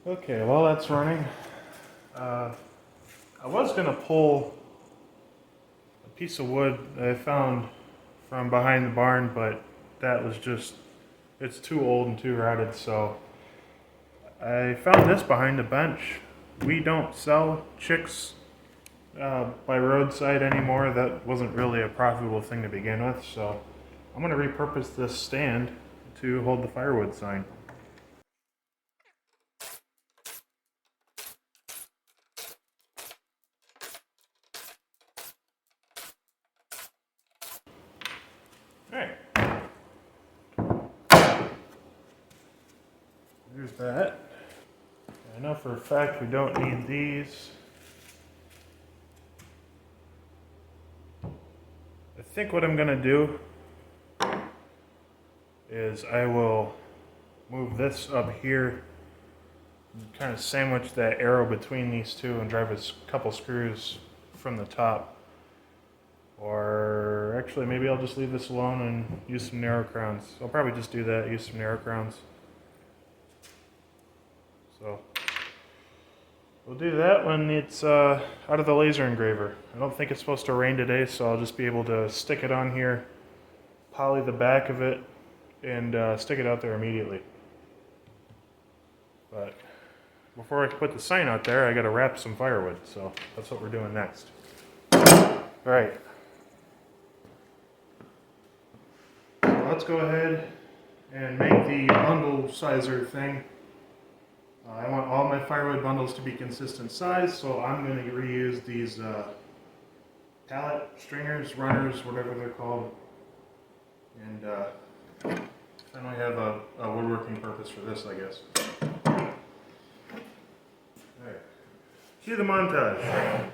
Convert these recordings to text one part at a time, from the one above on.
Okay, while that's running, I was going to pull a piece of wood that I found from behind the barn, but that was just, it's too old and too rotted, so I found this behind the bench. We don't sell chicks by roadside anymore. That wasn't really a profitable thing to begin with, so I'm going to repurpose this stand to hold the firewood sign. Alright. There's that. I know for a fact we don't need these. I think what I'm going to do is I will move this up here and kind of sandwich that arrow between these two and drive a couple screws from the top. Or actually maybe I'll just leave this alone and use some narrow crowns. I'll probably just do that, use some narrow crowns. So we'll do that when it's out of the laser engraver. I don't think it's supposed to rain today, so I'll just be able to stick it on here, poly the back of it, and stick it out there immediately. But before I can put the sign out there, I gotta wrap some firewood, so that's what we're doing next. Alright. So let's go ahead and make the bundle sizer thing. I want all my firewood bundles to be consistent size, so I'm going to reuse these pallet stringers, runners, whatever they're called. And then we have a woodworking purpose for this, I guess. Alright. Cue the montage.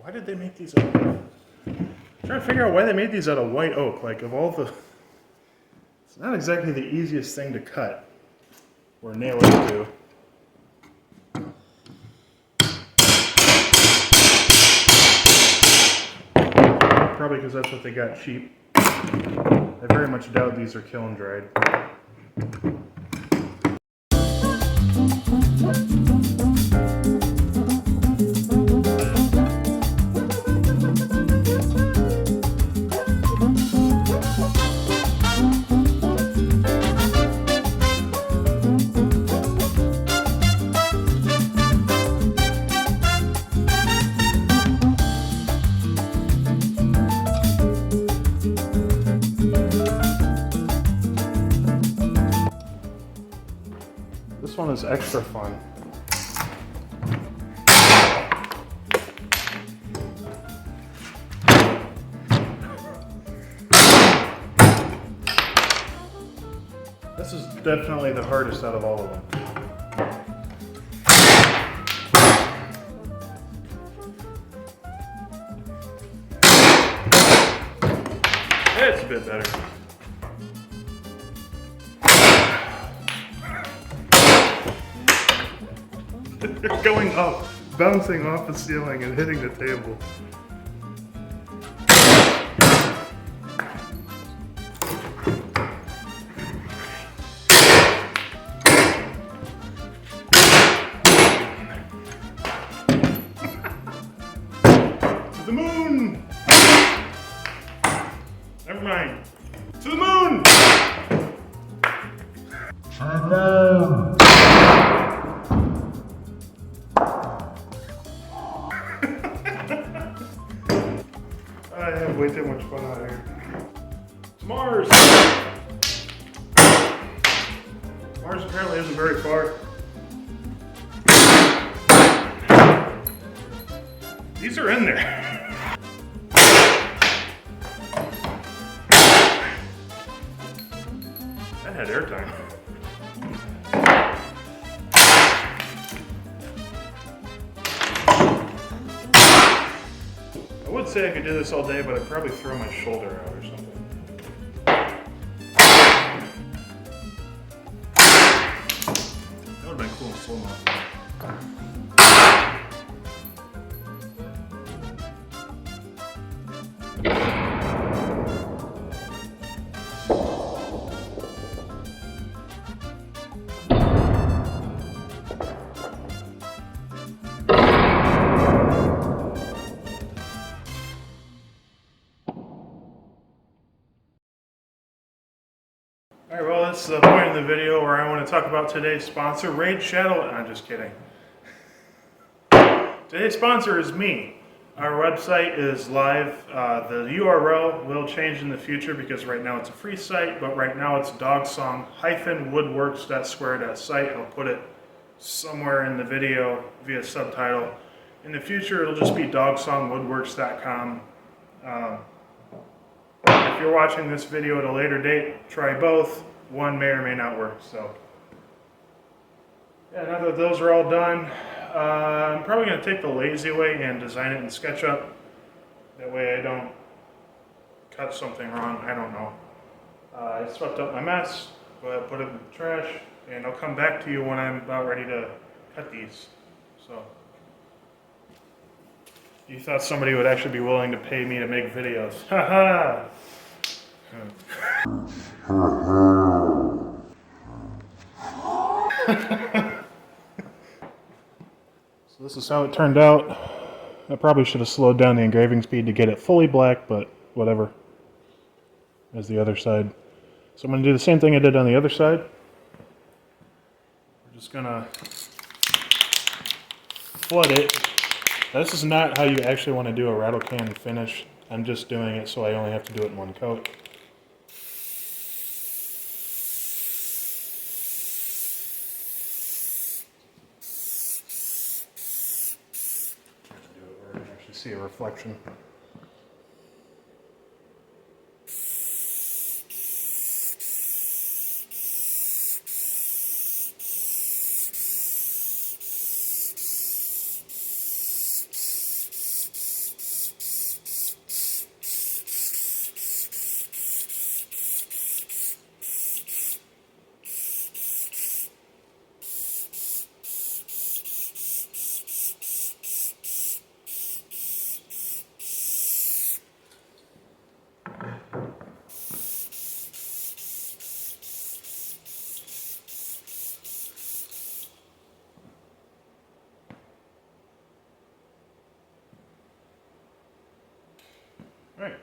Why did they make these out of... I'm trying to figure out why they made these out of white oak. Like, of all the... It's not exactly the easiest thing to cut or nail into. probably because that's what they got cheap. I very much doubt these are kiln dried. This one is extra fun. This is definitely the hardest out of all of them. It's a bit better. They're going up, bouncing off the ceiling and hitting the table. To the moon! Never mind. To the moon! To the moon! I have way too much fun out here. It's Mars! Mars apparently isn't very far. These are in there. That had airtime. I would say I could do this all day, but I'd probably throw my shoulder out or something. That would have been cool in slow-mo. Alright, well, that's the point of the video where I want to talk about today's sponsor, Raid Shadow. I'm just kidding. Today's sponsor is me. Our website is live. The URL will change in the future because right now it's a free site, but right now it's dogsong-woodworks.square.site. I'll put it somewhere in the video via subtitle. In the future, it'll just be dogsongwoodworks.com. If you're watching this video at a later date, try both. One may or may not work. So, yeah, now that those are all done, I'm probably going to take the lazy way and design it in SketchUp. That way I don't cut something wrong. I don't know. I swept up my mess, but put it in the trash, and I'll come back to you when I'm about ready to cut these. So, you thought somebody would actually be willing to pay me to make videos. Haha! So this is how it turned out. I probably should have slowed down the engraving speed to get it fully black, but whatever. As the other side. So I'm going to do the same thing I did on the other side. We're just going to flood it. Now, this is not how you actually want to do a rattle can finish. I'm just doing it so I only have to do it in one coat. Do it where you can actually see a reflection. Alright,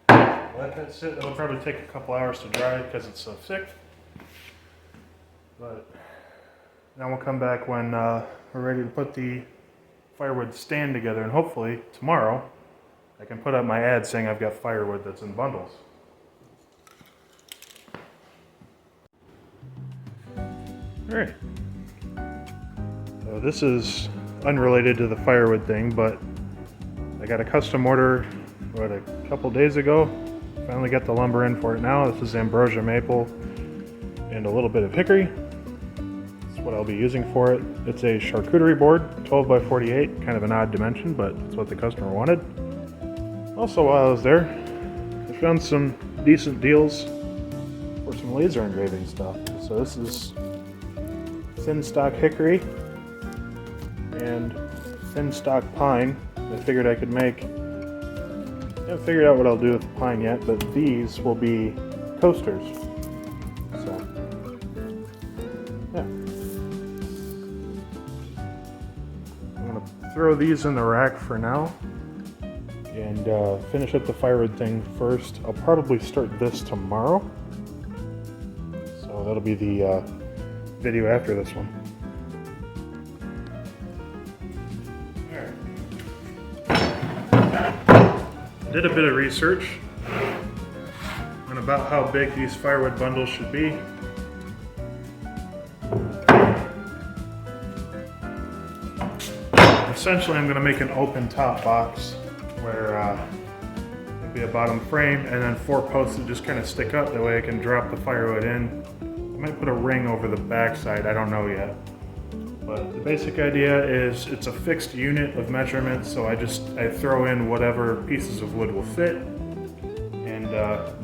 let that sit. It'll probably take a couple hours to dry because it's so thick. But now we'll come back when we're ready to put the firewood stand together, and hopefully tomorrow I can put up my ad saying I've got firewood that's in bundles. Alright, so this is unrelated to the firewood thing, but I got a custom order a couple days ago. Finally got the lumber in for it now. This is ambrosia maple and a little bit of hickory. That's what I'll be using for it. It's a charcuterie board, 12 by 48, kind of an odd dimension, but it's what the customer wanted. Also, while I was there, I found some decent deals for some laser engraving stuff. So this is thin stock hickory and thin stock pine. I figured I could make, I haven't figured out what I'll do with the pine yet, but these will be coasters. So, yeah. I'm going to throw these in the rack for now and finish up the firewood thing first. I'll probably start this tomorrow. So that'll be the video after this one. Did a bit of research on about how big these firewood bundles should be. Essentially, I'm going to make an open top box where there'll be a bottom frame and then 4 posts that just kind of stick up. That way I can drop the firewood in. I might put a ring over the back side, I don't know yet. But the basic idea is it's a fixed unit of measurement, so I throw in whatever pieces of wood will fit, and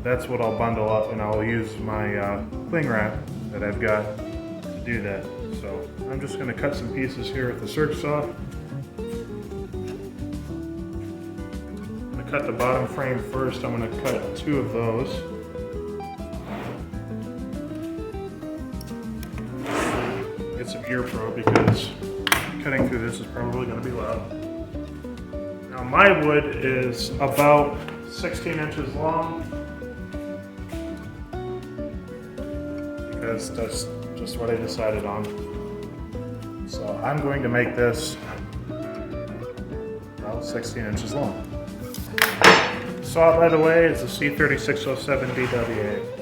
that's what I'll bundle up, and I'll use my cling wrap that I've got to do that. So I'm just going to cut some pieces here with the circ saw. I'm going to cut the bottom frame first. I'm going to cut 2 of those. Get some ear pro because cutting through this is probably going to be loud. Now my wood is about 16 inches long because that's just what I decided on. So I'm going to make this about 16 inches long. Saw, by the way, is a C3607 DWA.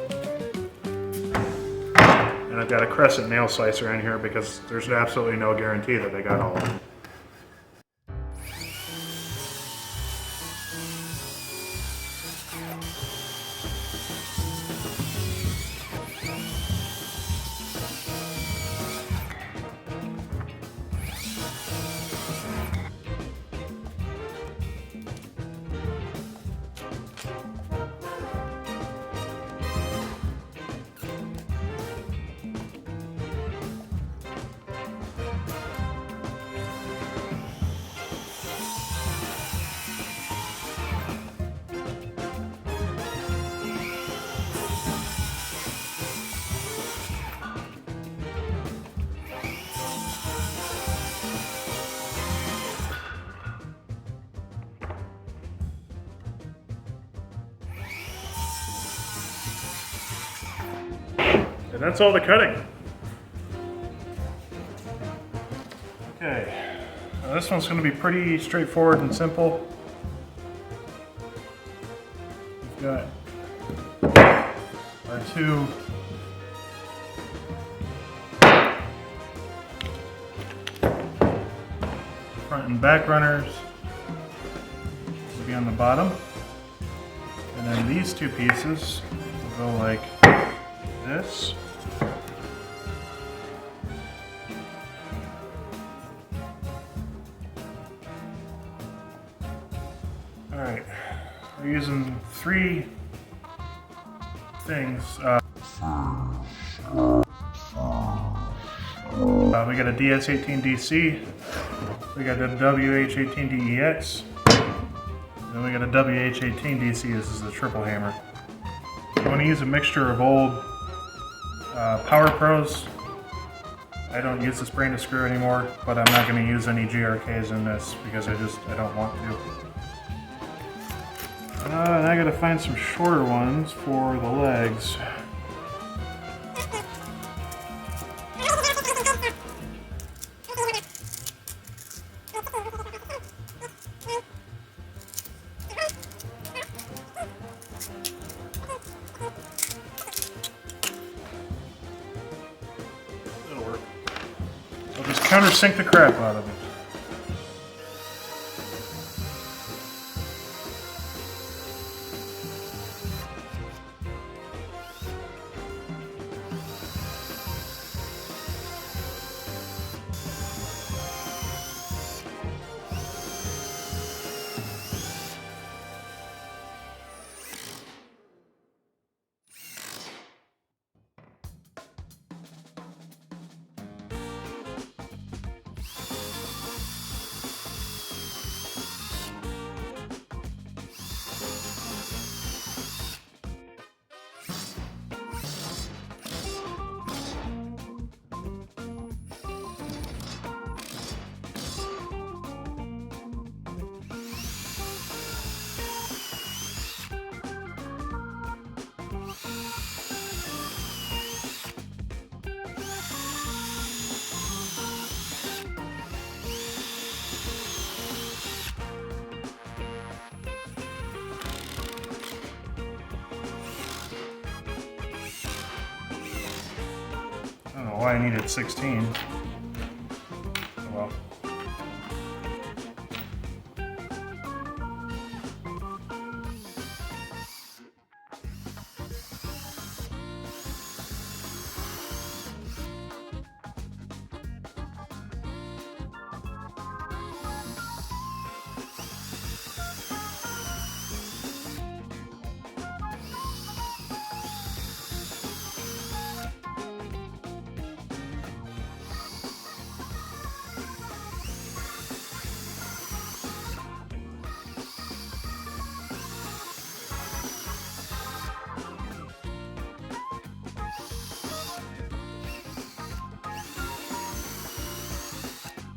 And I've got a crescent nail slicer in here because there's absolutely no guarantee that they got all of them. And that's all the cutting. Okay, now this one's going to be pretty straightforward and simple. We've got our 2 front and back runners will be on the bottom, and then these 2 pieces will go like this. Alright, we're using 3 things. We got a DS18DC, we got a WH18DEX, and then we got a WH18DC. This is the triple hammer. You want to use a mixture of old Power Pros. I don't use this brand of screw anymore, but I'm not going to use any GRKs in this because I don't want to. And I gotta find some shorter ones for the legs. That'll work. I'll just countersink the crap out of it. I don't know why I needed 16. Oh well.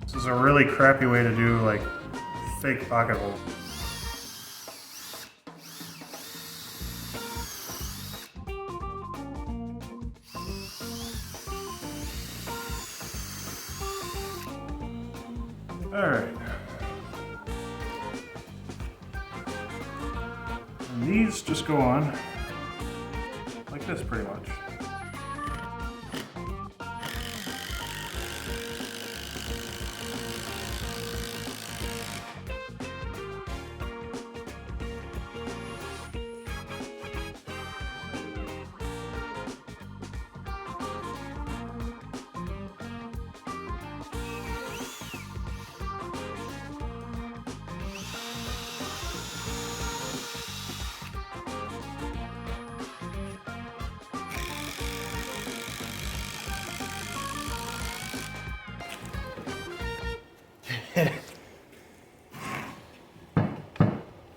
This is a really crappy way to do like fake pocket holes. Alright. And these just go on like this pretty much.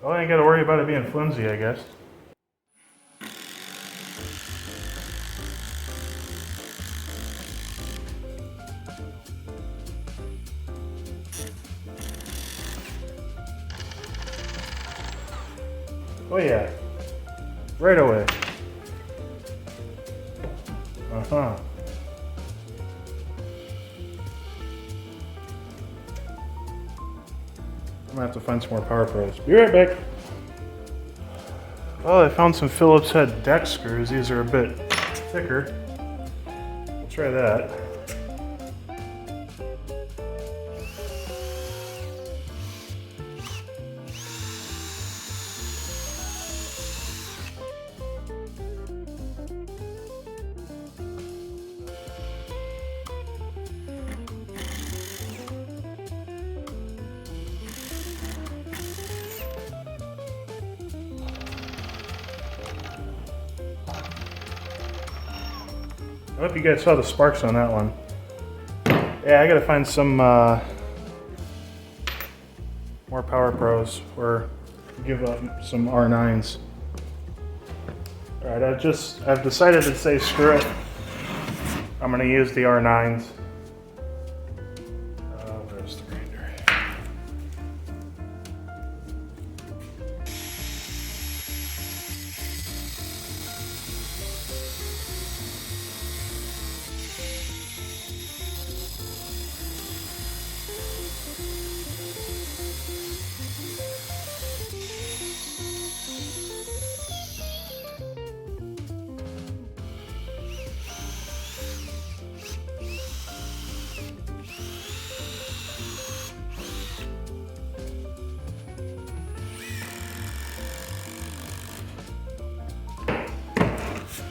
Well, I ain't got to worry about it being flimsy, I guess. Oh yeah, right away. Uh-huh. I'm gonna have to find some more Power Pros. Be right back. Well, I found some Phillips head deck screws. These are a bit thicker. We'll try that. I hope you guys saw the sparks on that one. Yeah, I gotta find some more Power Pros or give up some R9s. Alright, I've decided to say screw it. I'm gonna use the R9s. Where's the grinder?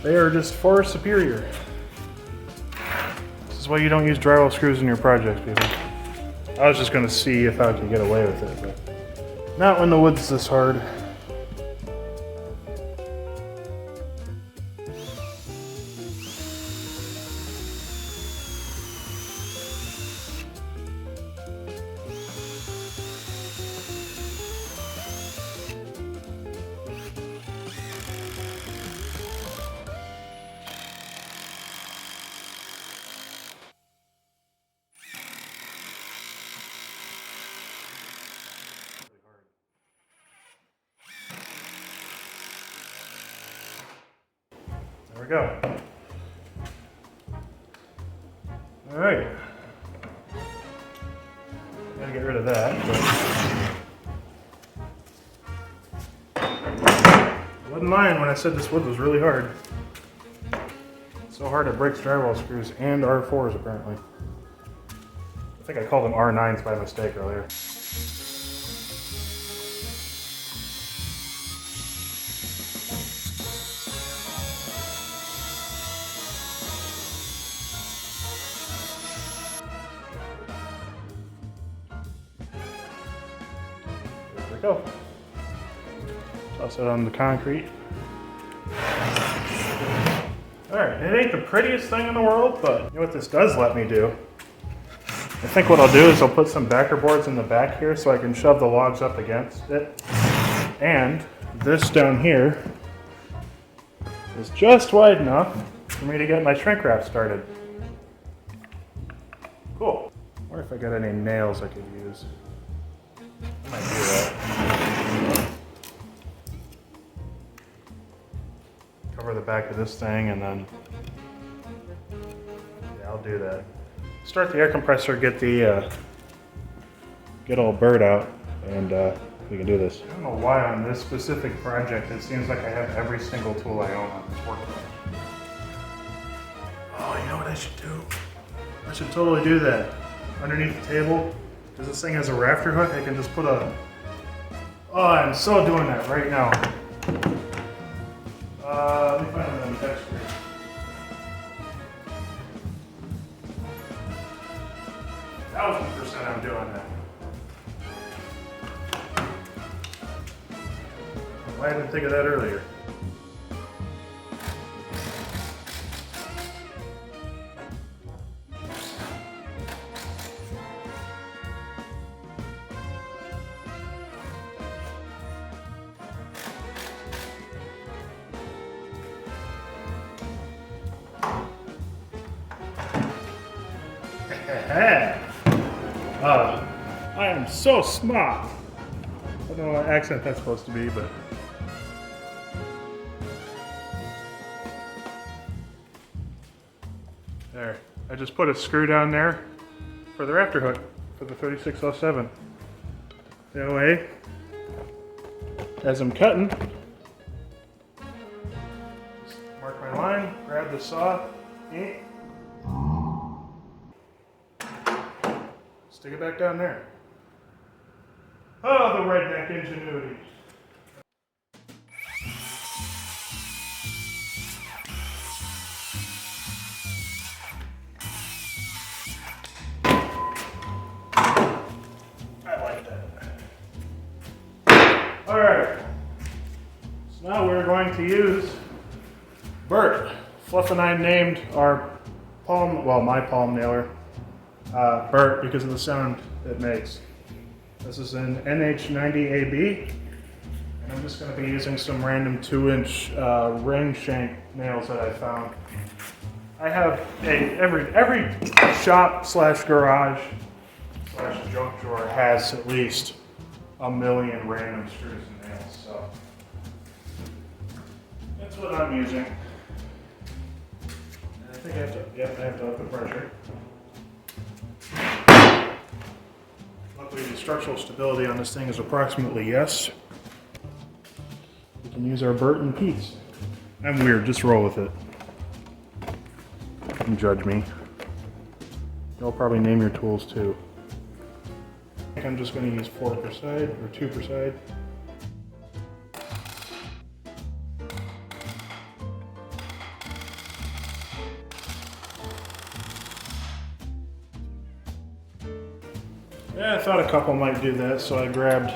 They are just far superior. This is why you don't use drywall screws in your projects, people. I was just gonna see if I could get away with it, but not when the wood's this hard. There we go. All right. Gotta get rid of that. But I wasn't lying when I said this wood was really hard. So hard it breaks drywall screws and R4s apparently. I think I called them R9s by mistake earlier. There we go. Toss it on the concrete. Alright, it ain't the prettiest thing in the world, but you know what this does let me do? I think what I'll do is I'll put some backer boards in the back here so I can shove the logs up against it. And this down here is just wide enough for me to get my shrink wrap started. Cool. I wonder if I got any nails I could use. I might do that. Cover the back of this thing and then, yeah, I'll do that. Start the air compressor, get the get old bird out, and we can do this. I don't know why on this specific project it seems like I have every single tool I own on this workbench. Oh, you know what I should do? I should totally do that. Underneath the table, because this thing has a rafter hook, I can just put a... Oh, I'm so doing that right now. Let me find another texture. %1,000% I'm doing that. Why didn't I think of that earlier? I am so smart. I don't know what accent that's supposed to be, but there. I just put a screw down there for the rafter hook for the 3607. That way, as I'm cutting, just mark my line, grab the saw, stick it back down there. Oh, the redneck ingenuity. I like that. All right. So now we're going to use Bert. Fluff and I named our palm, well, my palm nailer, Bert because of the sound it makes. This is an NH90AB, and I'm just going to be using some random 2-inch ring shank nails that I found. I have every shop slash garage slash junk drawer has at least a million random screws and nails, so that's what I'm using. And I think I have to up the pressure. Luckily, the structural stability on this thing is approximately yes. We can use our Bert and Pete's. I'm weird, just roll with it. Don't judge me. You'll probably name your tools too. I think I'm just going to use 4 per side, or 2 per side. Yeah, I thought a couple might do that, so I grabbed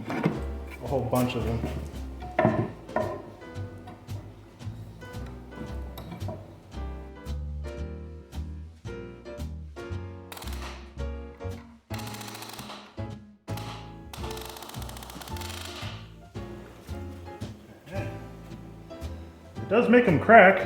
a whole bunch of them. It does make them crack.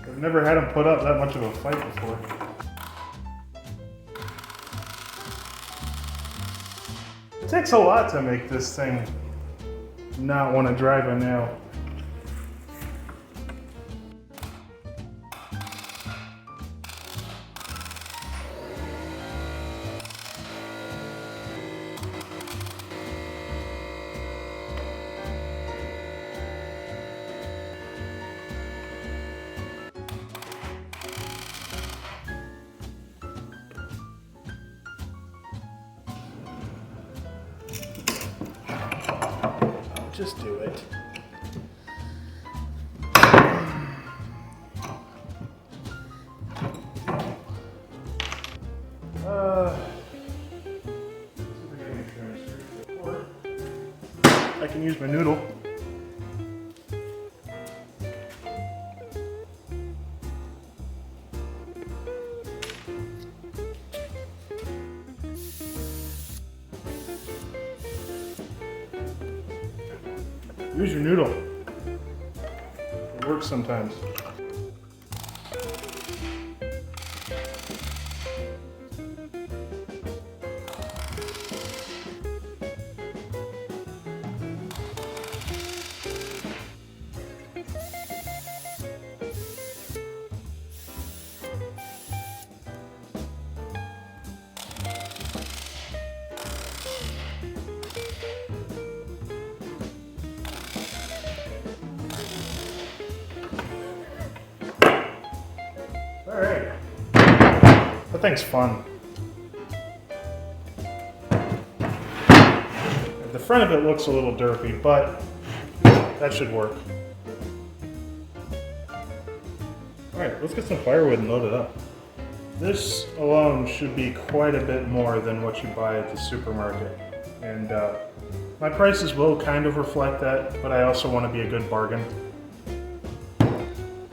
I've never had them put up that much of a fight before. It takes a lot to make this thing not want to drive a nail. Just do it. I can use my noodle. Use your noodle. It works sometimes. Alright. That thing's fun. The front of it looks a little derpy, but that should work. Alright, let's get some firewood and load it up. This alone should be quite a bit more than what you buy at the supermarket. And my prices will kind of reflect that, but I also want to be a good bargain.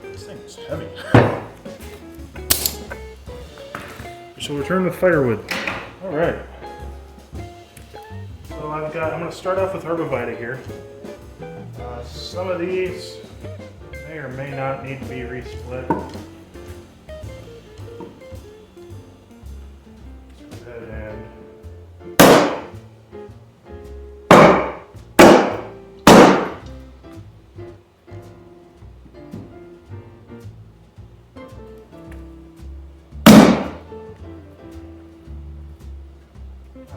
This thing is heavy. So return with firewood. All right. So I'm going to start off with herbivida here. Some of these may or may not need to be resplit. Let's go ahead and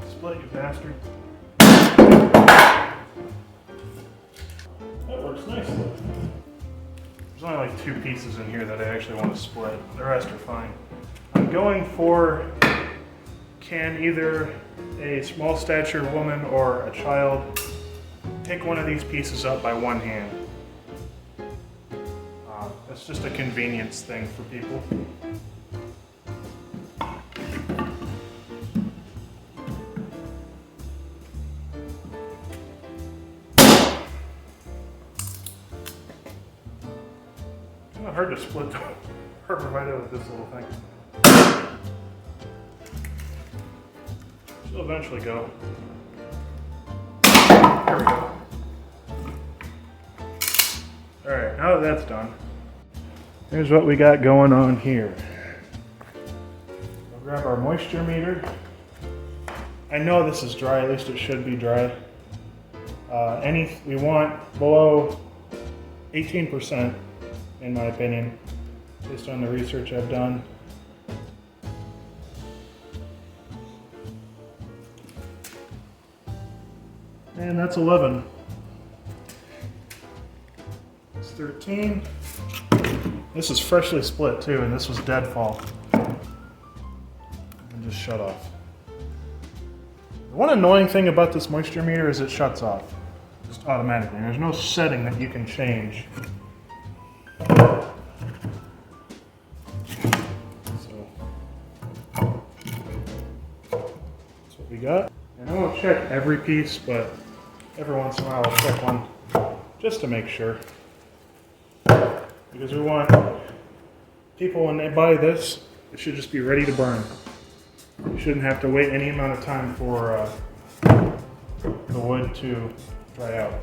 split, you bastard. That works nicely. There's only like 2 pieces in here that I actually want to split. The rest are fine. I'm going for, can either a small stature woman or a child pick one of these pieces up by one hand? It's just a convenience thing for people. It's not hard to split the herbivida with this little thing. She'll eventually go. There we go. Alright, now that that's done, here's what we got going on here. We'll grab our moisture meter. I know this is dry, at least it should be dry. We want below 18%, in my opinion, based on the research I've done. And that's 11. It's 13. This is freshly split too, and this was deadfall. And just shut off. One annoying thing about this moisture meter is it shuts off just automatically. There's no setting that you can change. So that's what we got. And I won't check every piece, but every once in a while I'll check one just to make sure. Because we want people, when they buy this, it should just be ready to burn. You shouldn't have to wait any amount of time for the wood to dry out.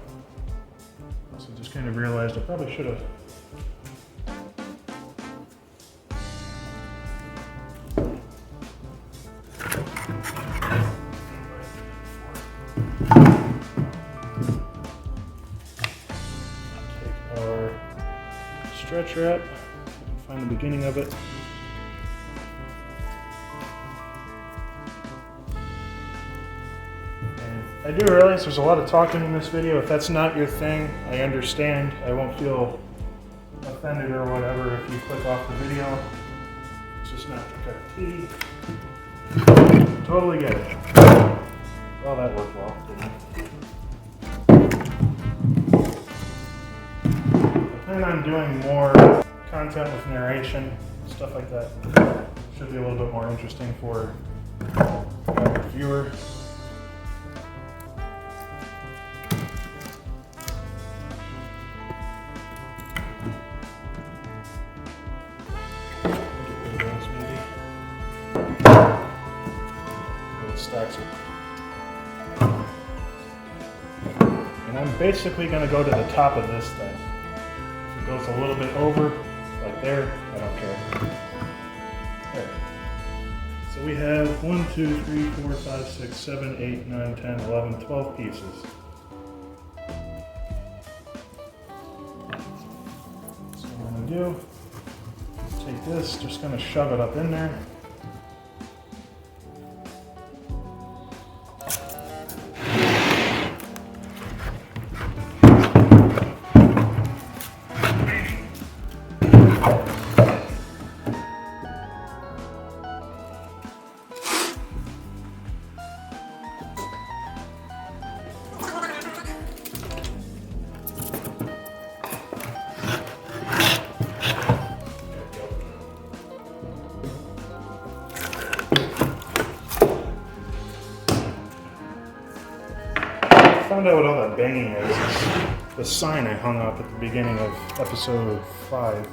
So just kind of realized I probably should have. Take our stretch wrap, find the beginning of it. I do realize there's a lot of talking in this video. If that's not your thing, I understand. I won't feel offended or whatever if you click off the video. It's just not your cup of tea. Totally get it. Well, that worked well, didn't it? I plan on doing more content with narration, stuff like that. Should be a little bit more interesting for the viewer. Stacks it. And I'm basically going to go to the top of this thing. If it goes a little bit over, like there, I don't care. There. So we have 1, 2, 3, 4, 5, 6, 7, 8, 9, 10, 11, 12 pieces. So what I'm going to do, take this, just going to shove it up in there. Found out what all that banging is. It's the sign I hung up at the beginning of episode 5.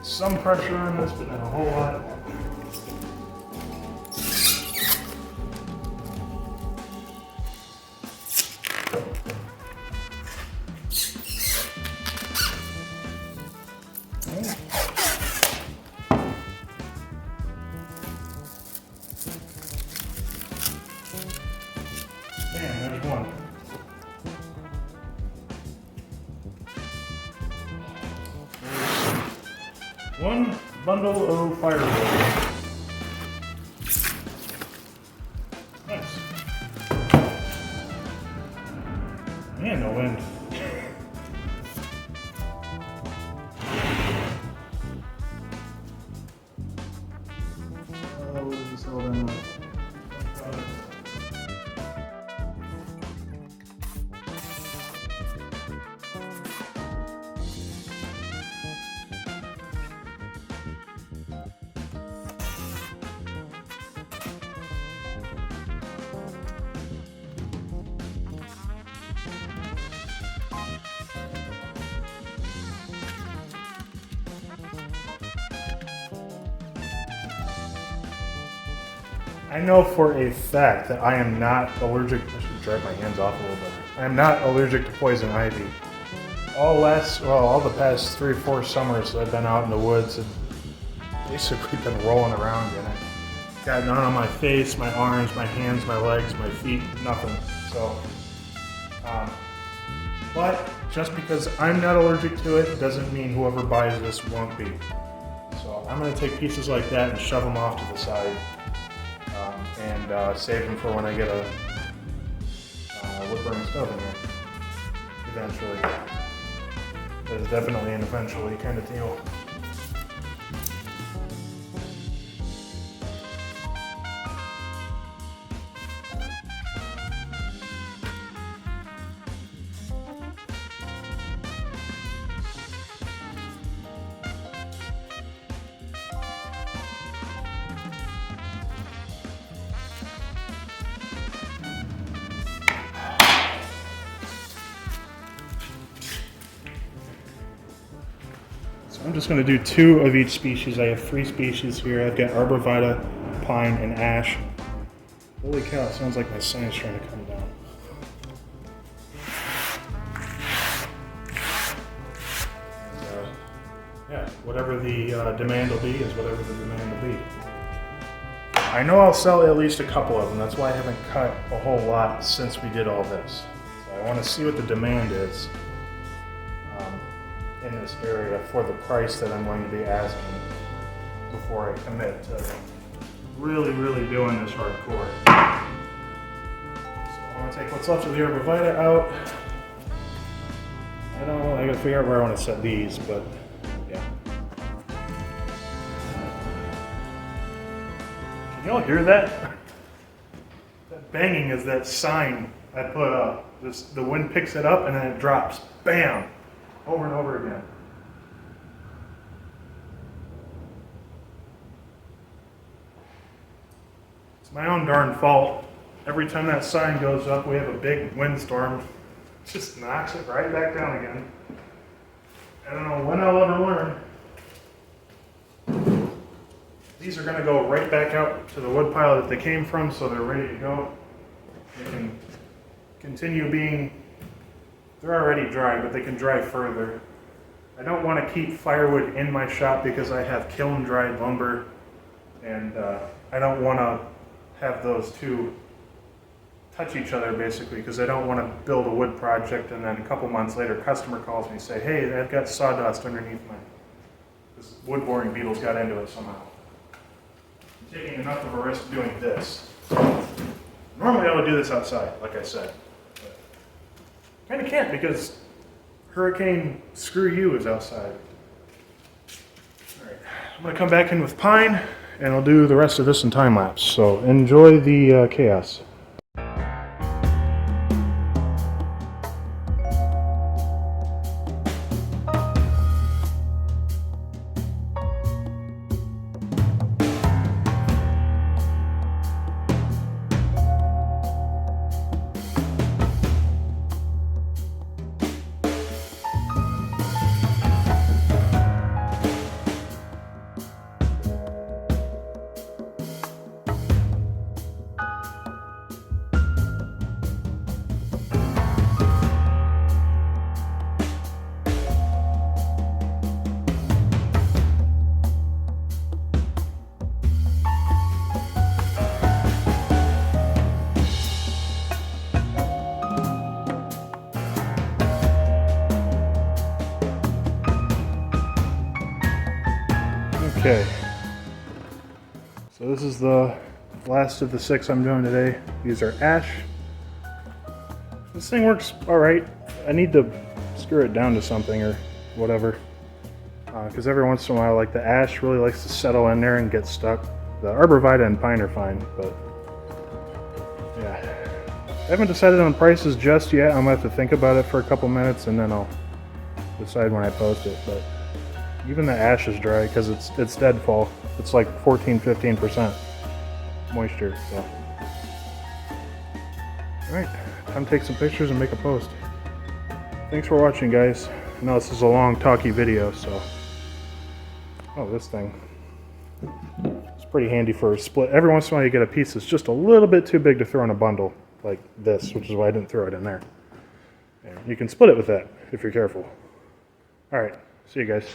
Some pressure on this, but not a whole lot. Bam, there's one. One bundle of firewood. Nice. Man, no wind. What is this all done with? I know for a fact that I am not allergic. I should dry my hands off a little bit. I am not allergic to poison ivy. All the past 3 or 4 summers I've been out in the woods and basically been rolling around in it. Got none on my face, my arms, my hands, my legs, my feet, nothing. So But just because I'm not allergic to it doesn't mean whoever buys this won't be. So I'm going to take pieces like that and shove them off to the side and save them for when I get a wood burning stove in here. Eventually. There's definitely an eventually kind of deal. I'm just going to do 2 of each species. I have 3 species here. I've got arborvitae, pine, and ash. Holy cow, it sounds like my sign's trying to come down. And, yeah, whatever the demand will be is whatever the demand will be. I know I'll sell at least a couple of them. That's why I haven't cut a whole lot since we did all this. So I want to see what the demand is in this area for the price that I'm going to be asking before I commit to really doing this hardcore. So I want to take what's left of the arborvitae out. I don't know, I gotta figure out where I want to set these, but yeah. Can y'all hear that? That banging is that sign I put up. The wind picks it up and then it drops. Bam! Over and over again. It's my own darn fault. Every time that sign goes up, we have a big windstorm. It just knocks it right back down again. I don't know when I'll ever learn. These are going to go right back out to the wood pile that they came from, so they're ready to go. They can continue being... They're already dry, but they can dry further. I don't want to keep firewood in my shop because I have kiln-dried lumber, and I don't want to have those two touch each other, basically, because I don't want to build a wood project and then a couple months later, a customer calls me and say, hey, I've got sawdust underneath this wood boring beetles got into it somehow. I'm taking enough of a risk doing this. Normally I would do this outside, like I said. Kind of can't because Hurricane Screw You is outside. All right, I'm going to come back in with pine and I'll do the rest of this in time lapse. So enjoy the chaos. Okay, so this is the last of the 6 I'm doing today. These are ash. This thing works alright. I need to screw it down to something or whatever. Because every once in a while, like the ash really likes to settle in there and get stuck. The arborvitae and pine are fine, but yeah. I haven't decided on prices just yet. I'm going to have to think about it for a couple minutes and then I'll decide when I post it. But even the ash is dry because it's deadfall. It's like 14-15% moisture. So, all right, time to take some pictures and make a post. Thanks for watching, guys. I know this is a long, talky video, so. Oh, this thing. It's pretty handy for a split. Every once in a while, you get a piece that's just a little bit too big to throw in a bundle, like this, which is why I didn't throw it in there. And you can split it with that if you're careful. All right. See you guys.